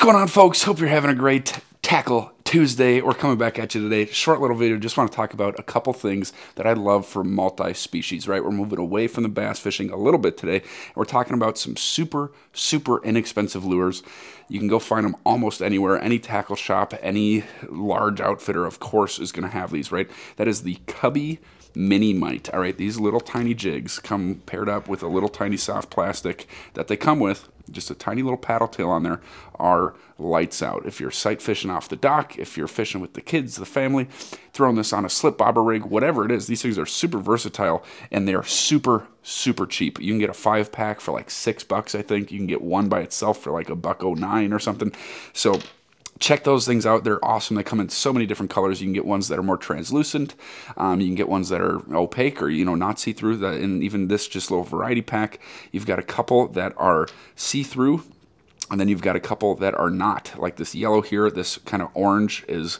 going on, folks? Hope you're having a great Tackle Tuesday. We're coming back at you today. Short little video. Just want to talk about a couple things that I love for multi-species, right? We're moving away from the bass fishing a little bit today. We're talking about some super inexpensive lures. You can go find them almost anywhere. Any tackle shop, any large outfitter, of course, is going to have these, right? That is the Cubby mini-mite. All right, these little tiny jigs come paired up with a little tiny soft plastic that they come with. Just a tiny little paddle tail on there, are lights out. If you're sight fishing off the dock, if you're fishing with the kids, the family, throwing this on a slip bobber rig, whatever it is, these things are super versatile and they're super cheap. You can get a 5-pack for like $6, I think. You can get one by itself for like $1.09 or something. So check those things out. They're awesome. They come in so many different colors. You can get ones that are more translucent. You can get ones that are opaque or, not see-through. And even this just little variety pack, you've got a couple that are see-through, and then you've got a couple that are not. Like this yellow here, this kind of orange is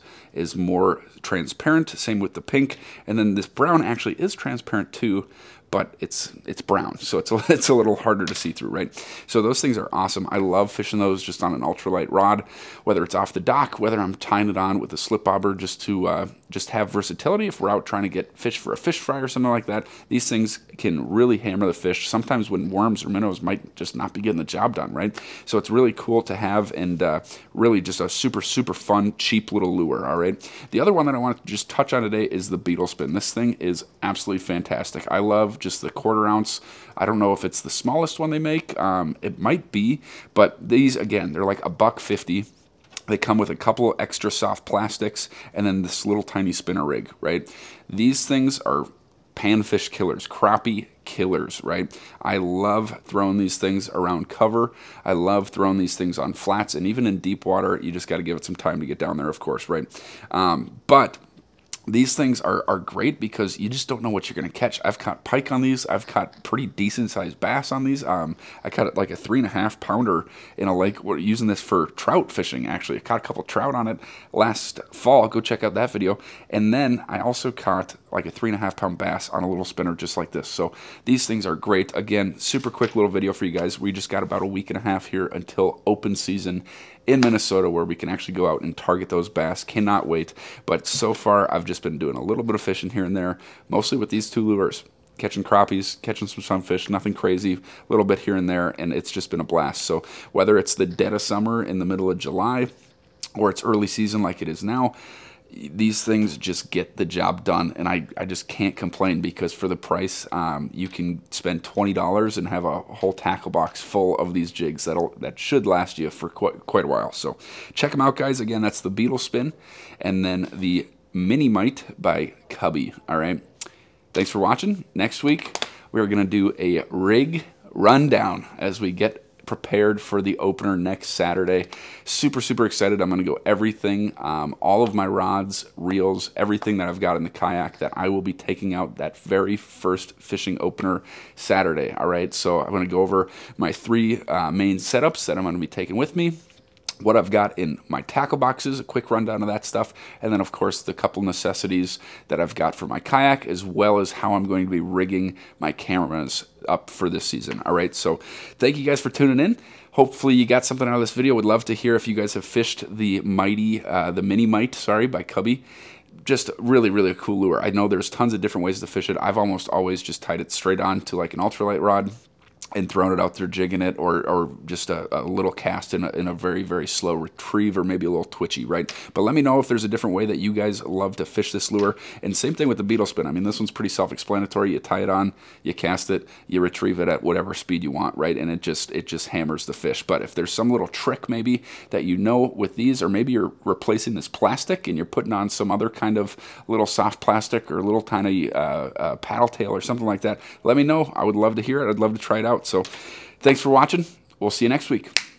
more transparent. Same with the pink. And then this brown actually is transparent too, but it's brown, so it's a little harder to see through, right? So those things are awesome. I love fishing those just on an ultralight rod, whether it's off the dock, whether I'm tying it on with a slip bobber just to just have versatility. If we're out trying to get fish for a fish fry or something like that, these things can really hammer the fish. Sometimes when worms or minnows might just not be getting the job done, right? So it's really cool to have, and really just a super fun, cheap little lure, all right? The other one that I want to just touch on today is the beetle spin. This thing is absolutely fantastic. I love just the 1/4 ounce. I don't know if it's the smallest one they make. It might be, but these, again, they're like $1.50. They come with a couple of extra soft plastics and then this little tiny spinner rig, right? These things are panfish killers, crappie killers, right? I love throwing these things around cover. I love throwing these things on flats, and even in deep water, you just got to give it some time to get down there, of course, right? But these things are great because you just don't know what you're going to catch. I've caught pike on these. I've caught pretty decent-sized bass on these. I caught like a 3.5-pounder in a lake. We're using this for trout fishing, actually. I caught a couple trout on it last fall. Go check out that video. And then I also caught like a 3.5-pound bass on a little spinner just like this. So these things are great. Again, super quick little video for you guys. We just got about a week and a half here until open season in Minnesota, where we can actually go out and target those bass. Cannot wait. But so far, I've just been doing a little bit of fishing here and there, mostly with these 2 lures. Catching crappies, catching some sunfish, nothing crazy, a little bit here and there, and it's just been a blast. So whether it's the dead of summer in the middle of July, or it's early season like it is now, these things just get the job done, and I just can't complain, because for the price, you can spend $20 and have a whole tackle box full of these jigs that should last you for quite a while. So check them out, guys. Again, that's the beetle spin, and then the mini-mite by Cubby. All right, thanks for watching. Next week, we're going to do a rig rundown as we get prepared for the opener next Saturday. Super excited. I'm going to go everything, all of my rods, reels, everything that I've got in the kayak that I will be taking out that very first fishing opener Saturday. All right, so I'm going to go over my 3 main setups that I'm going to be taking with me, what I've got in my tackle boxes, a quick rundown of that stuff, and then of course the couple necessities that I've got for my kayak, as well as how I'm going to be rigging my cameras up for this season. All right, so thank you guys for tuning in. Hopefully you got something out of this video. Would love to hear if you guys have fished the mini-mite, sorry, by Cubby. Just really a cool lure. I know there's tons of different ways to fish it. I've almost always just tied it straight on to like an ultralight rod and thrown it out there, jigging it, or just a little cast in a very slow retrieve, or maybe a little twitchy, right? But let me know if there's a different way that you guys love to fish this lure. And same thing with the beetle spin. I mean, this one's pretty self-explanatory. You tie it on, you cast it, you retrieve it at whatever speed you want, right? And it just hammers the fish. But if there's some little trick maybe that you know with these, or maybe you're replacing this plastic and you're putting on some other kind of little soft plastic or little tiny paddle tail or something like that, let me know. I would love to hear it. I'd love to try it out. So thanks for watching. We'll see you next week.